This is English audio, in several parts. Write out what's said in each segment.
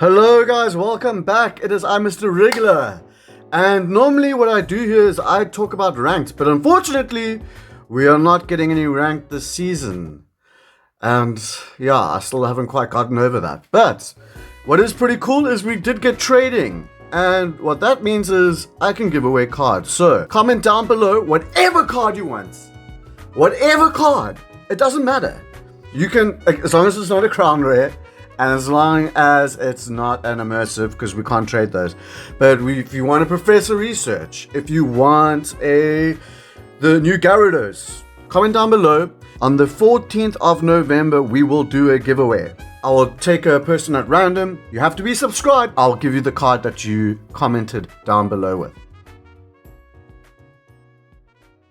Hello guys, welcome back. It is I, Mr. Regular. And normally what I do here is I talk about ranked, but unfortunately we are not getting any ranked this season. And yeah, I still haven't quite gotten over that. But what is pretty cool is we did get trading. And what that means is I can give away cards. So comment down below whatever card you want. Whatever card. It doesn't matter. You can, as long as it's not a crown rare. And as long as it's not an immersive, because we can't trade those. But if you want a Professor Research, if you want the new Gyarados, comment down below. On the 14th of November, we will do a giveaway. I will take a person at random. You have to be subscribed. I'll give you the card that you commented down below with.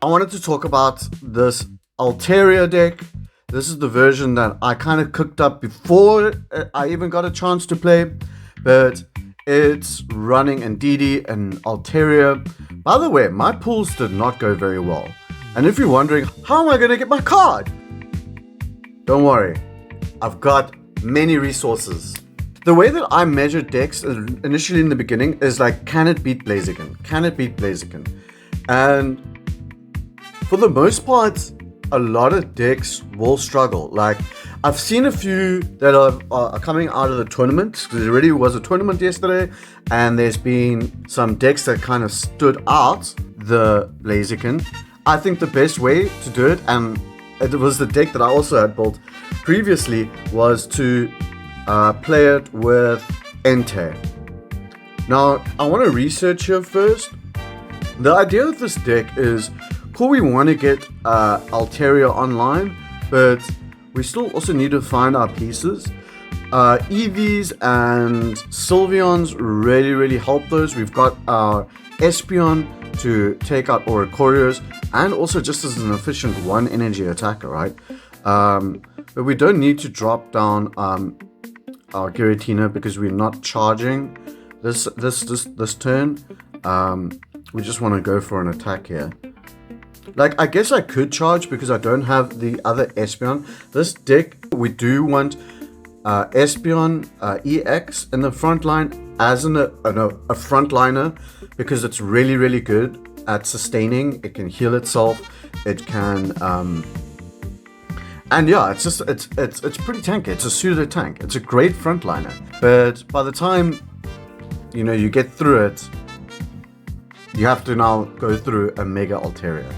I wanted to talk about this Altaria deck. This is the version that I kind of cooked up before I even got a chance to play, but it's running Indeedee and Altaria. By the way, my pulls did not go very well. And if you're wondering, how am I going to get my card? Don't worry, I've got many resources. The way that I measure decks initially in the beginning is like, can it beat Blaziken? Can it beat Blaziken? And for the most part, a lot of decks will struggle. Like, I've seen a few that are coming out of the tournament, because there already was a tournament yesterday, and there's been some decks that kind of stood out the Blaziken. I think the best way to do it, and it was the deck that I also had built previously, was to play it with Entei. Now, I want to research here first. The idea of this deck is, cool, we want to get Altaria online, but we still also need to find our pieces. EVs and Sylveons really help those. We've got our Espeon to take out Oricorios, and also just as an efficient 1 energy attacker, right? But we don't need to drop down our Giratina because we're not charging this turn. We just want to go for an attack here. Like, I guess I could charge because I don't have the other Espeon. This deck, we do want Espeon EX in the front line as a frontliner, because it's really good at sustaining. It can heal itself. It can and yeah, it's pretty tanky. It's a pseudo tank. It's a great frontliner. But by the time you get through it, you have to now go through a Mega Altaria.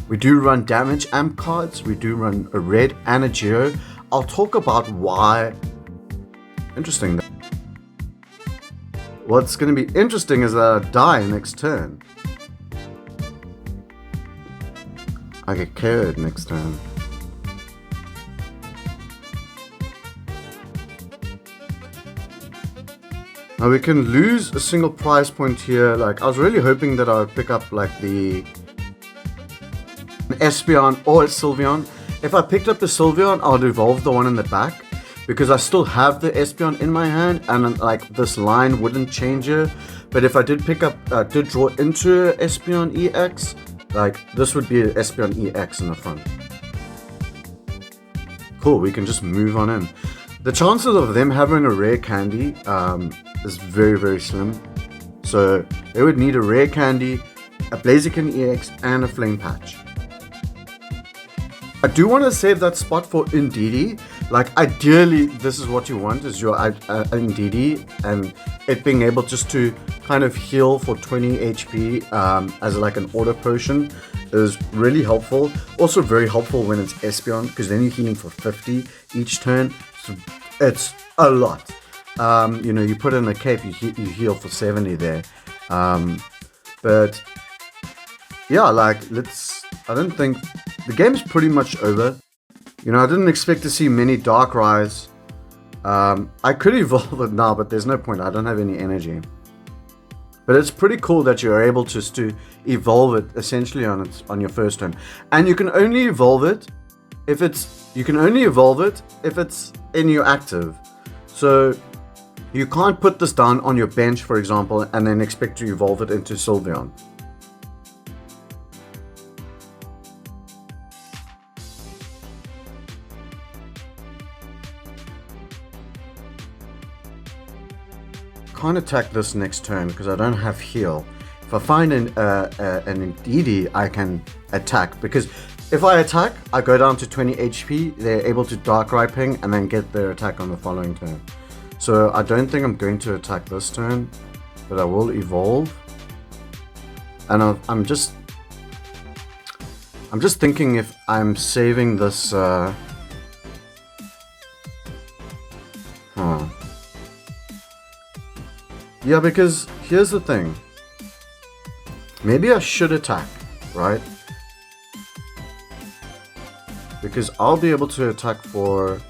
We do run damage amp cards. We do run a red and a geo. I'll talk about why. Interesting. What's going to be interesting is that I die next turn. I get KO'd next turn. Now we can lose a single prize point here. Like, I was really hoping that I would pick up like the Espeon or Sylveon. If I picked up the Sylveon, I would evolve the one in the back, because I still have the Espeon in my hand, and like this line wouldn't change here. But if I did pick up, did draw into Espeon EX, like this would be an Espeon EX in the front. Cool, we can just move on in. The chances of them having a rare candy is very slim. So they would need a rare candy, a Blaziken EX, and a Flame Patch. I do want to save that spot for Indeedee. Like, ideally, this is what you want, is your Indeedee, and it being able just to kind of heal for 20 HP as like an auto potion is really helpful. Also very helpful when it's Espeon, because then you're healing for 50 each turn. So it's a lot. You put in a cape, you heal for 70 there. But yeah, like, I don't think the game's pretty much over. I didn't expect to see many Darkrai's. I could evolve it now, but there's no point. I don't have any energy. But it's pretty cool that you're able just to evolve it essentially on your first turn. And you can only evolve it if it's in your active. So you can't put this down on your bench, for example, and then expect to evolve it into Sylveon. can't attack this next turn because I don't have heal. If I find an Indeedee, I can attack, because if I attack, I go down to 20 HP. They're able to Dark Riping and then get their attack on the following turn. So I don't think I'm going to attack this turn, but I will evolve. And I'm just thinking if I'm saving this. Yeah, because here's the thing. Maybe I should attack, right? Because I'll be able to attack for...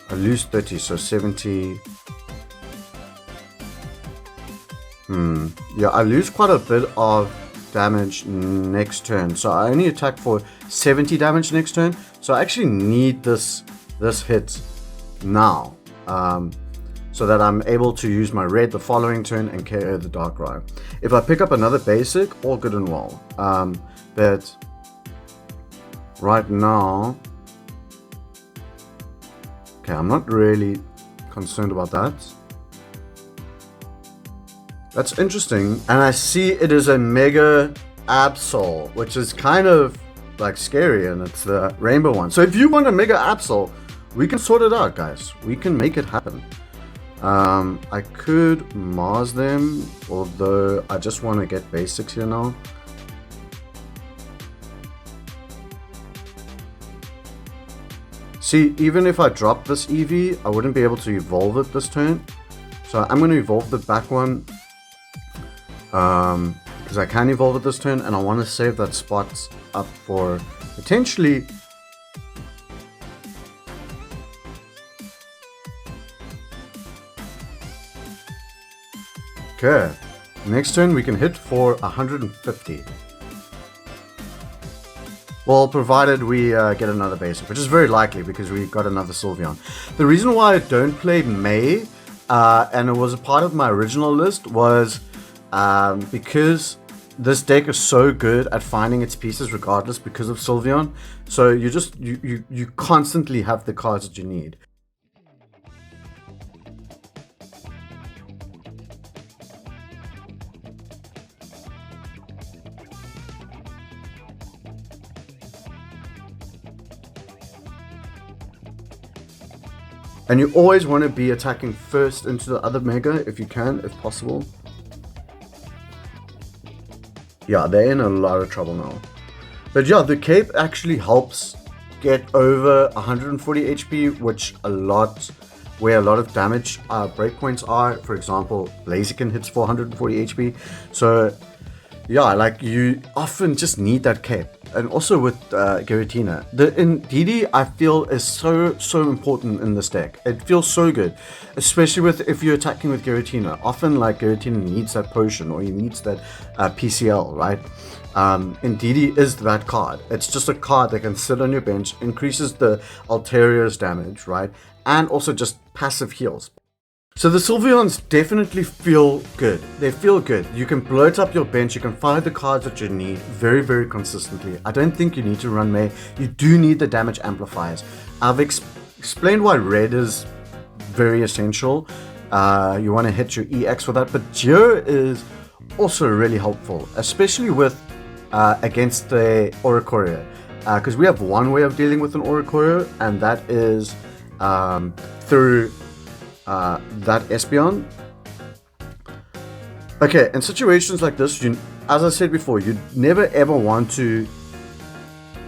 I lose 30, so 70. Yeah, I lose quite a bit of damage next turn. So I only attack for 70 damage next turn. So I actually need this hit now. So that I'm able to use my red the following turn and KO the Darkrai. If I pick up another basic, all good and well. But right now, okay, I'm not really concerned about that. That's interesting. And I see it is a Mega Absol, which is kind of like scary, and it's the rainbow one. So if you want a Mega Absol, we can sort it out, guys. We can make it happen. I could Mars them, although I just want to get basics here now. See, even if I drop this Eevee, I wouldn't be able to evolve it this turn. So I'm going to evolve the back one. Because I can evolve it this turn, and I want to save that spot up for potentially... Okay, next turn we can hit for 150. Well, provided we get another basic, which is very likely because we got another Sylveon. The reason why I don't play May, and it was a part of my original list, was because this deck is so good at finding its pieces regardless because of Sylveon. So you constantly have the cards that you need. And you always want to be attacking first into the other Mega if you can, if possible. Yeah, they're in a lot of trouble now. But yeah, the cape actually helps get over 140 HP, which where a lot of damage breakpoints are. For example, Blaziken hits 440 HP. So yeah, like you often just need that cape. And also with Giratina, the Indeedee I feel is so important in this deck. It feels so good, especially if you're attacking with Giratina. Often like Giratina needs that potion or he needs that PCL, right? Indeedee is that card. It's just a card that can sit on your bench, increases the Altaria's damage, right? And also just passive heals. So the Sylveons definitely feel good. They feel good. You can bloat up your bench. You can find the cards that you need very, very consistently. I don't think you need to run May. You do need the damage amplifiers. I've explained why red is very essential. You want to hit your EX for that. But Geo is also really helpful, especially with against the Oricorio. Because we have one way of dealing with an Oricorio, and that is through... that Espeon. Okay, in situations like this, as I said before, you never ever want to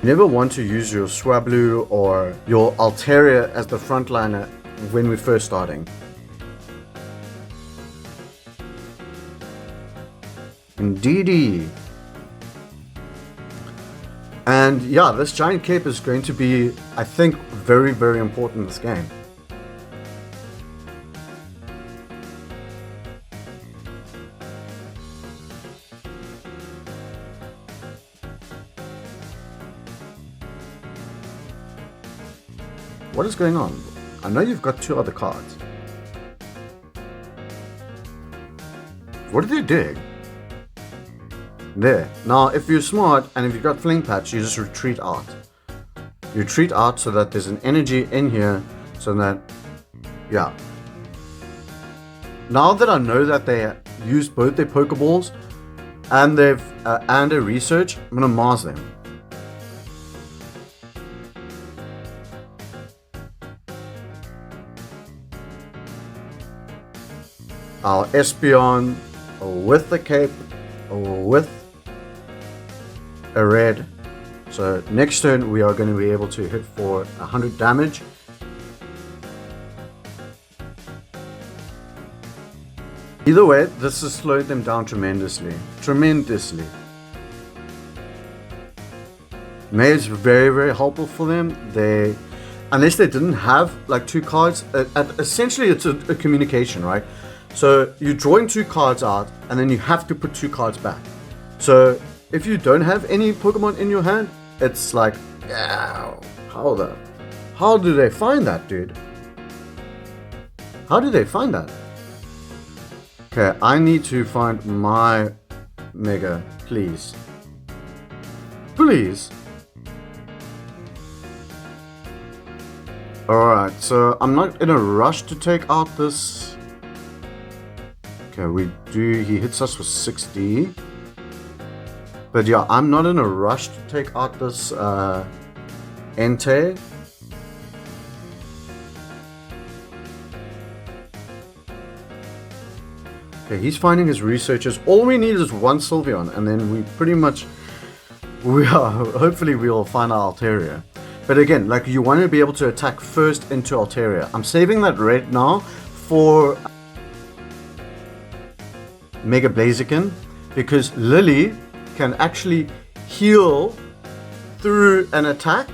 use your Swablu or your Altaria as the frontliner when we're first starting. Indeedee. And yeah, this giant cape is going to be, I think, very, very important in this game. What is going on? I know you've got two other cards. What are they doing? There. Now, if you're smart and if you've got Fling Patch, you just retreat out. You retreat out so that there's an energy in here, so that, yeah. now that I know that they use both their Pokeballs and their research, I'm gonna Mars them. Our Espeon with the cape, with a red. So next turn we are going to be able to hit for 100 damage. Either way, this has slowed them down tremendously. May is very, very helpful for them. Unless they didn't have like 2 cards, essentially it's a communication, right? So you're drawing 2 cards out and then you have to put 2 cards back. So if you don't have any Pokemon in your hand, it's like, yeah, how do they find that, dude? How do they find that? Okay, I need to find my Mega, please. Please. Alright, so I'm not in a rush to take out this. Okay, he hits us with 60. But yeah, I'm not in a rush to take out this Entei. Okay, he's finding his researchers. All we need is 1 Sylveon, and then we pretty much, hopefully we'll find our Altaria. But again, like, you want to be able to attack first into Altaria. I'm saving that red now for Mega Blaziken, because Lily can actually heal through an attack,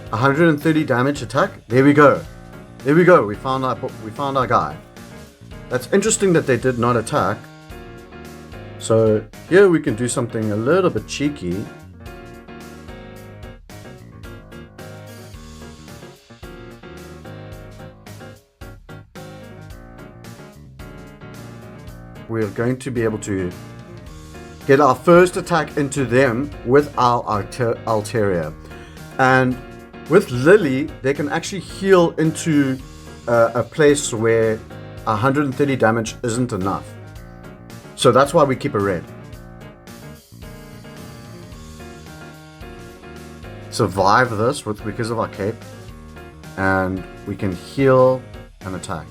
130 damage attack. There we go. We found our guy. That's interesting that they did not attack. So here we can do something a little bit cheeky. We're going to be able to get our first attack into them with our Altaria. And with Lily, they can actually heal into a place where 130 damage isn't enough. So that's why we keep a red. Survive this because of our cape. And we can heal and attack.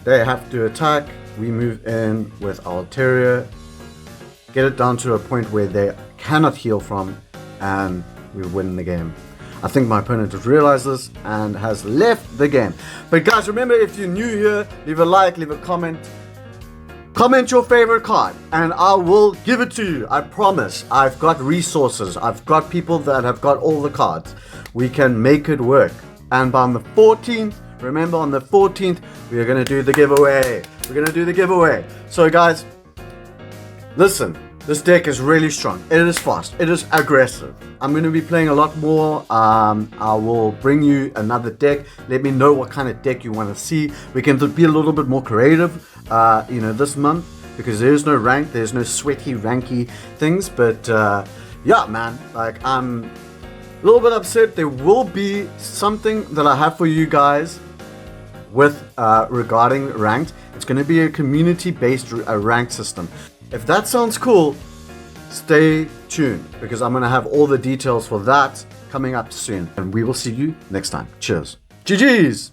They have to attack. We move in with Altaria, get it down to a point where they cannot heal from, and we win the game. I think my opponent has realized this and has left the game. But guys, remember, if you're new here, leave a like, leave a comment. Comment your favorite card and I will give it to you. I promise. I've got resources. I've got people that have got all the cards. We can make it work. And on the 14th, remember, on the 14th, we are going to do the giveaway. So guys, listen, this deck is really strong. It is fast. It is aggressive. I'm going to be playing a lot more. I will bring you another deck. Let me know what kind of deck you want to see. We can be a little bit more creative, this month, because there's no rank. There's no sweaty, ranky things. But yeah, man, like, I'm a little bit upset. There will be something that I have for you guys with regarding ranked. It's going to be a community-based ranked system. If that sounds cool, stay tuned, because I'm going to have all the details for that coming up soon. And we will see you next time. Cheers. GG's!